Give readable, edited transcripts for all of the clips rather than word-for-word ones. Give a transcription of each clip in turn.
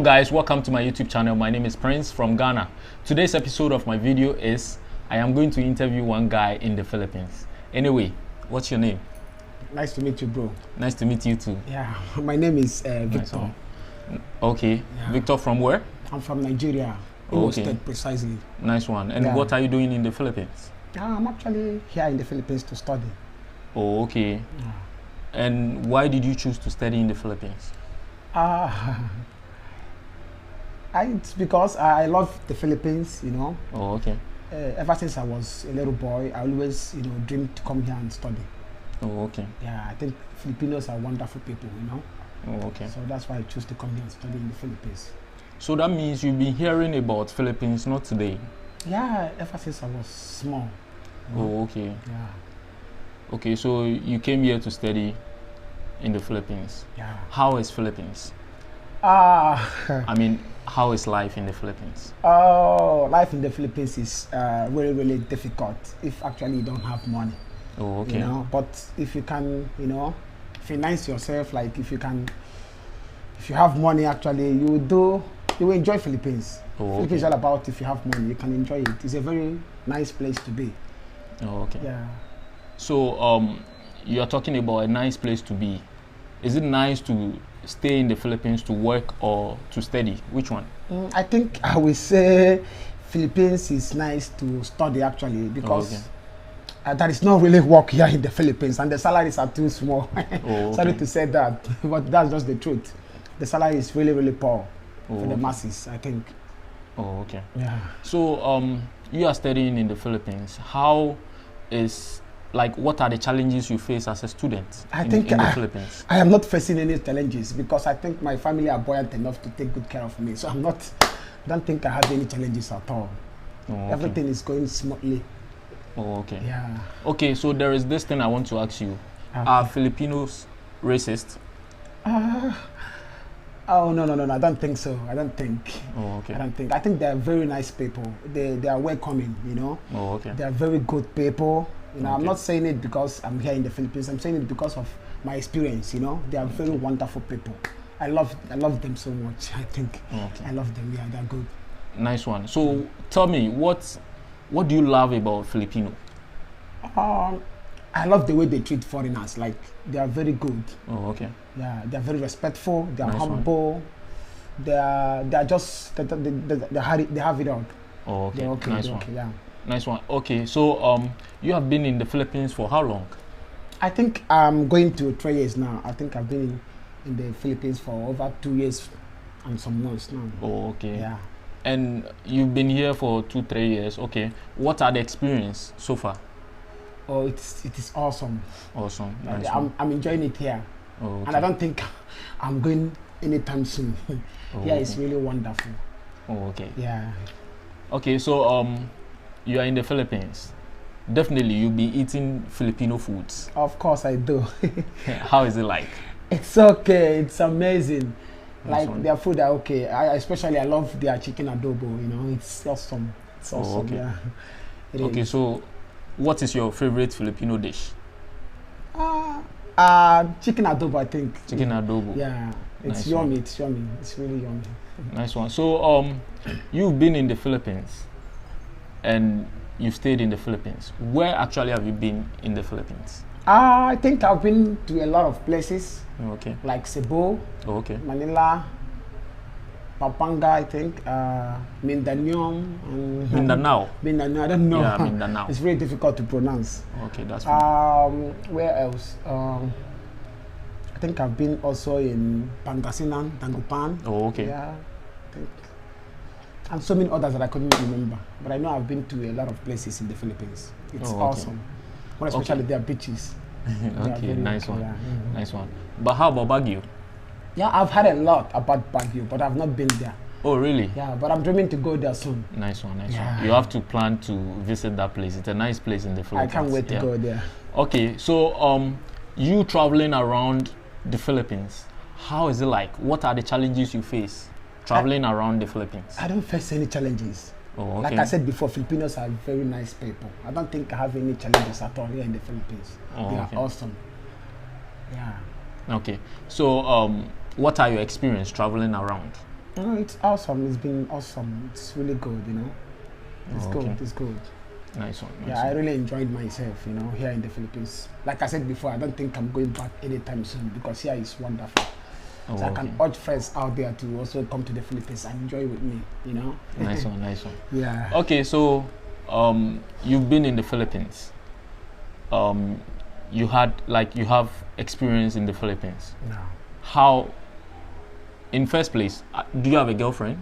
Guys, welcome to my YouTube channel. My name is Prince from Ghana. Today's episode of my video is I am going to interview one guy in the Philippines. Anyway, what's your name? Nice to meet you, bro. Nice to meet you too. Yeah, my name is Victor. Nice one. Okay, Yeah. Victor from where? I'm from Nigeria, Imo Okay. State precisely. Nice one. And Yeah. what are you doing in the Philippines? I'm actually here in the Philippines to study. Oh, okay. Yeah. And why did you choose to study in the Philippines? It's because I love the Philippines, Oh, okay. Ever since I was a little boy, I always, dreamed to come here and study. Oh, okay. Yeah, I think Filipinos are wonderful people, Oh, okay. So that's why I chose to come here and study in the Philippines. So that means you've been hearing about Philippines not today. Yeah, ever since I was small. you know. Oh, okay. Yeah, Okay, so you came here to study in the Philippines. yeah. How is Philippines? I mean, how is life in the Philippines? Oh, life in the Philippines is really, really difficult if actually you don't have money. Oh, okay. But if you can, finance yourself, like if you have money, actually, you will enjoy Philippines. Oh, Philippines is okay. all about if you have money, you can enjoy it. It's a very nice place to be. Oh, okay. Yeah. So, you are talking about a nice place to be. Is it nice to stay in the Philippines to work or to study? Which one? I think I will say Philippines is nice to study actually because okay. there is not really work here in the Philippines and the salaries are too small. Oh, Sorry okay. to say that, but that's just the truth. The salary is really, really poor Oh, for the okay. masses, I think. Oh, okay. Yeah. So, you are studying in the Philippines. What are the challenges you face as a student in the Philippines? I am not facing any challenges because I think my family are buoyant enough to take good care of me. So don't think I have any challenges at all. Oh, okay. Everything is going smoothly. Oh, okay. Yeah. Okay, so there is this thing I want to ask you. Okay. Are Filipinos racist? Oh, no, I don't think so. I don't think. Oh, okay. I think they are very nice people. They are welcoming, Oh, okay. They are very good people. I'm Okay. not saying it because I'm here in the Philippines. I'm saying it because of my experience, They are very wonderful people. I love them so much. I think Okay. I love them. Yeah, they're good. Nice one. So tell me, what do you love about Filipino? I love the way they treat foreigners. Like they are very good. Oh, okay. Yeah, they're very respectful. They are Nice one. humble. They are just they have it all. Oh, okay. They're okay. Nice they're one. okay, yeah. Nice one. Okay, so you have been in the Philippines for how long? I think I'm going to 3 years now. I think I've been in the Philippines for over 2 years and some months now. Oh, okay. Yeah. And you've been here for 2-3 years. Okay. What are the experience so far? Oh, it is awesome. Awesome. Nice one. I'm enjoying it here, Oh, okay. and I don't think I'm going anytime soon. Oh, Yeah, it's okay. really wonderful. Oh, okay. Yeah. Okay, so you are in the Philippines. Definitely, you'll be eating Filipino foods. Of course I do. How is it like? It's okay. It's amazing. Nice Like one. their food are okay. Especially I love their chicken adobo. It's awesome. It's Oh, awesome. okay. Yeah. It Okay, is. so what is your favorite Filipino dish? Chicken adobo, I think. Chicken adobo. Yeah. It's Nice yummy. one. It's yummy. It's really yummy. Nice one. So you've been in the Philippines and you've stayed in the Philippines. Where actually have you been in the Philippines? I think I've been to a lot of places Okay. like Cebu, Oh, okay. Manila, Pampanga, I think, Mindanao. Mindanao. Mindanao, I don't know. Yeah, Mindanao. It's very difficult to pronounce. Okay, that's fine. Where else? I think I've been also in Pangasinan, Dagupan. Oh, okay. Yeah, I think. And so many others that I couldn't remember. But I know I've been to a lot of places in the Philippines. It's Oh, okay. awesome. More especially Okay. their beaches. They are Okay, very nice okay, one. yeah. Mhm. Nice one. But how about Baguio? Yeah, I've heard a lot about Baguio, but I've not been there. Oh, really? Yeah, but I'm dreaming to go there soon. Nice one, nice Yeah. one. You have to plan to visit that place. It's a nice place in the I Philippines. can't wait to Yeah. go there. Okay, so you traveling around the Philippines, how is it like? What are the challenges you face traveling around the Philippines? I don't face any challenges. Oh, Like okay. I said before, Filipinos are very nice people. I don't think I have any challenges at all here in the Philippines. Oh, They okay. are awesome. Yeah. Okay. So what are your experience traveling around? It's awesome. It's been awesome. It's really good, you know. It's Okay. good. It's good. Nice one. Nice Yeah, I one. really enjoyed myself, you know, here in the Philippines. Like I said before, I don't think I'm going back anytime soon because here is wonderful. Oh, So I okay. can urge friends out there to also come to the Philippines and enjoy with me, you know. Nice one. Nice one. Yeah. Okay, so you've been in the Philippines. You have experience in the Philippines. No. How, in first place, do you have a girlfriend?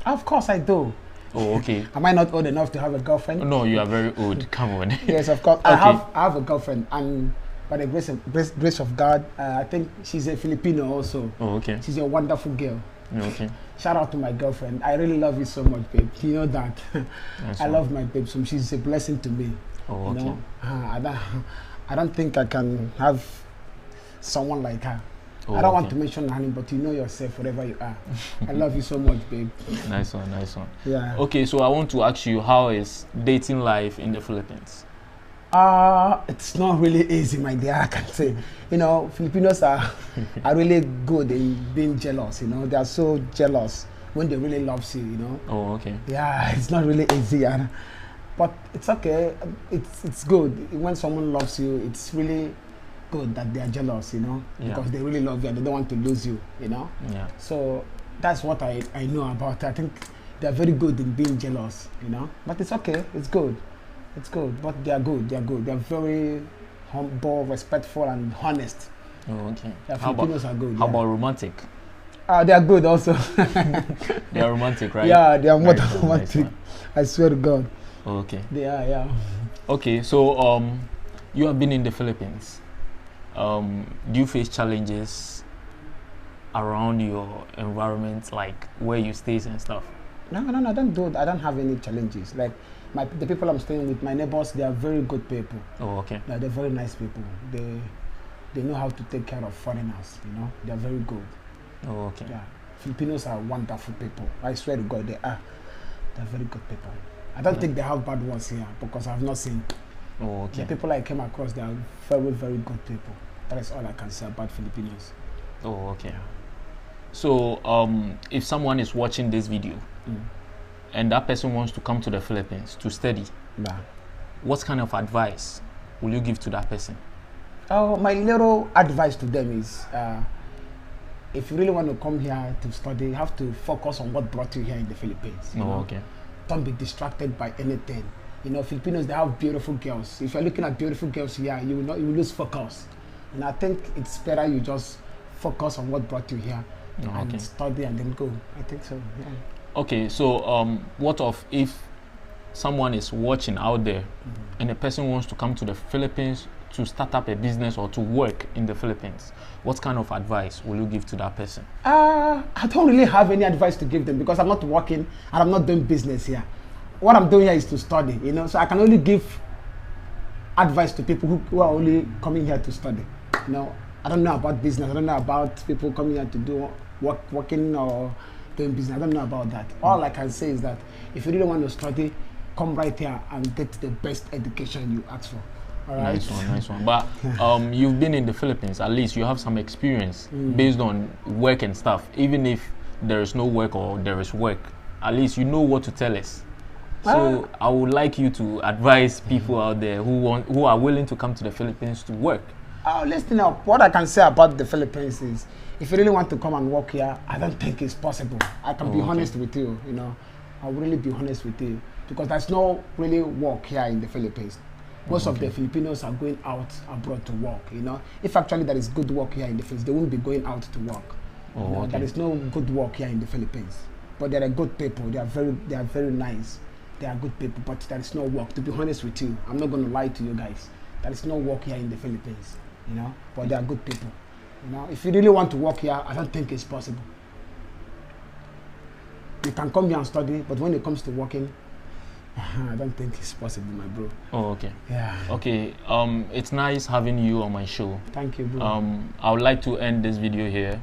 Of course I do. Oh, okay. Am I not old enough to have a girlfriend? No, you are very old. Come on. Yes, of course. Okay. I have a girlfriend, and by the grace of God, I think she's a Filipino also. Oh, okay. She's a wonderful girl. Okay. Shout out to my girlfriend. I really love you so much, babe. You know that. Nice I one. love my babe, so she's a blessing to me. Oh, You okay. know, I don't think I can have someone like her. Oh, I don't want okay. to mention her name, but you know yourself, wherever you are. I love you so much, babe. Nice one. Nice one. Yeah. Okay, so I want to ask you, how is dating life in the Philippines? It's not really easy, my dear. I can say, you know, Filipinos are really good in being jealous. You know, they are so jealous when they really love you. You know, Oh, okay. yeah, it's not really easy, but it's okay. It's good when someone loves you. It's really good that they are jealous. You know, Yeah. because they really love you and they don't want to lose you. You know, Yeah. so that's what I know about it. I think they are very good in being jealous. You know, but it's okay. It's good. It's good, but they are good. They are good. They are very humble, respectful, and honest. Oh, okay. Yeah, How about, Filipinos are good. how yeah. about romantic? They are good also. They are romantic, right? Yeah, they are more Nice than one, nice romantic. one. I swear to God, Oh, okay. they are. Yeah. Okay, so you have been in the Philippines. Do you face challenges around your environment, like where you stay and stuff? No, I don't do it. I don't have any challenges. Like the people I'm staying with, my neighbors, they are very good people. Oh, okay. Yeah, they're very nice people. They know how to take care of foreigners. You know, they are very good. Oh, okay. Yeah, Filipinos are wonderful people. I swear to God, they are. They're very good people. I don't think they have bad ones here because I've not seen. Oh, The okay. people I came across, they are very, very good people. That is all I can say about Filipinos. Oh, okay. So, if someone is watching this video and that person wants to come to the Philippines to study, Yeah. what kind of advice will you give to that person? My little advice to them is, if you really want to come here to study, you have to focus on what brought you here in the Philippines. You know? Oh, okay. Don't be distracted by anything. You know, Filipinos, they have beautiful girls. If you're looking at beautiful girls here, you will lose focus. And I think it's better you just focus on what brought you here Oh, and okay. study and then go. I think so. Yeah. Okay, so what of if someone is watching out there and a person wants to come to the Philippines to start up a business or to work in the Philippines? What kind of advice will you give to that person? I don't really have any advice to give them because I'm not working and I'm not doing business here. What I'm doing here is to study, you know, so I can only give advice to people who are only coming here to study. You know, I don't know about business. I don't know about people coming here to do working or doing business. I don't know about that. All I can say is that if you really want to study, come right here and get the best education you ask for. All right. Nice one, nice one. But you've been in the Philippines, at least you have some experience based on work and stuff. Even if there is no work or there is work, at least you know what to tell us. So I would like you to advise people out there who are willing to come to the Philippines to work. Listen up. What I can say about the Philippines is, if you really want to come and work here, I don't think it's possible. I can be okay. honest with you. You know, I'll really be honest with you because there's no really work here in the Philippines. Most of the Filipinos are going out abroad to work. You know, if actually there is good work here in the Philippines, they won't be going out to work. Oh, You know, okay. There is no good work here in the Philippines, but they are good people. They are very nice. They are good people, but there is no work. To be honest with you, I'm not going to lie to you guys. There is no work here in the Philippines. You know, but they are good people. You know, if you really want to work here, I don't think it's possible. You can come here and study, but when it comes to working, I don't think it's possible, my bro. Oh, okay. Yeah. Okay. It's nice having you on my show. Thank you, bro. I would like to end this video here.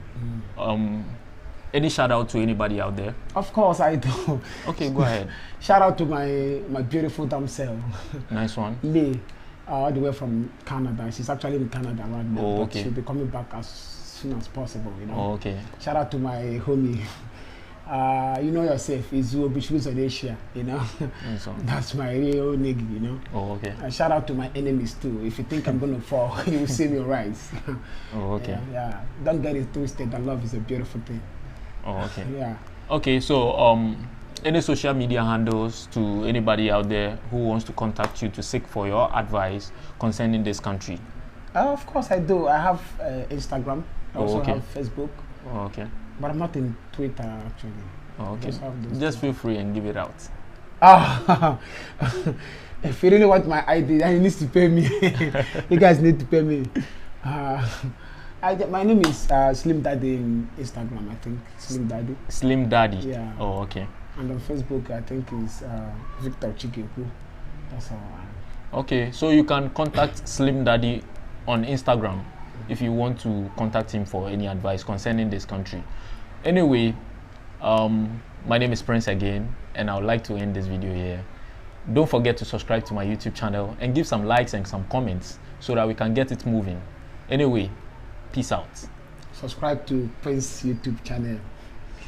Any shout out to anybody out there? Of course, I do. Okay, go ahead. Shout out to my beautiful damsel, Nice one. Lee, all the way from Canada. She's actually in Canada right now, Oh, but okay. she'll be coming back as soon as possible. You know. Oh, okay. Shout out to my homie, You know yourself, it's Ubishus on Asia, you know. So. That's my real nigga, you know. Oh, okay. Shout out to my enemies too. If you think I'm gonna fall, you will see me rise. Oh, okay. Yeah. Don't get it twisted. That love is a beautiful thing. Oh, okay. Yeah. Okay, so any social media handles to anybody out there who wants to contact you to seek for your advice concerning this country? Of course I do. I have Instagram. I also okay. have Facebook. Oh, okay. But I'm not in Twitter actually. Oh, okay. Just feel free and give it out. If you really want my ID, then you need to pay me. You guys need to pay me. My name is Slim Daddy in Instagram, I think. Slim Daddy. Slim Daddy? Yeah. Oh, okay. And on Facebook, I think is Victor Chikeku. That's all. Okay, so you can contact Slim Daddy on Instagram if you want to contact him for any advice concerning this country. Anyway, my name is Prince again, and I would like to end this video here. Don't forget to subscribe to my YouTube channel and give some likes and some comments so that we can get it moving. Anyway, peace out. Subscribe to Prince YouTube channel.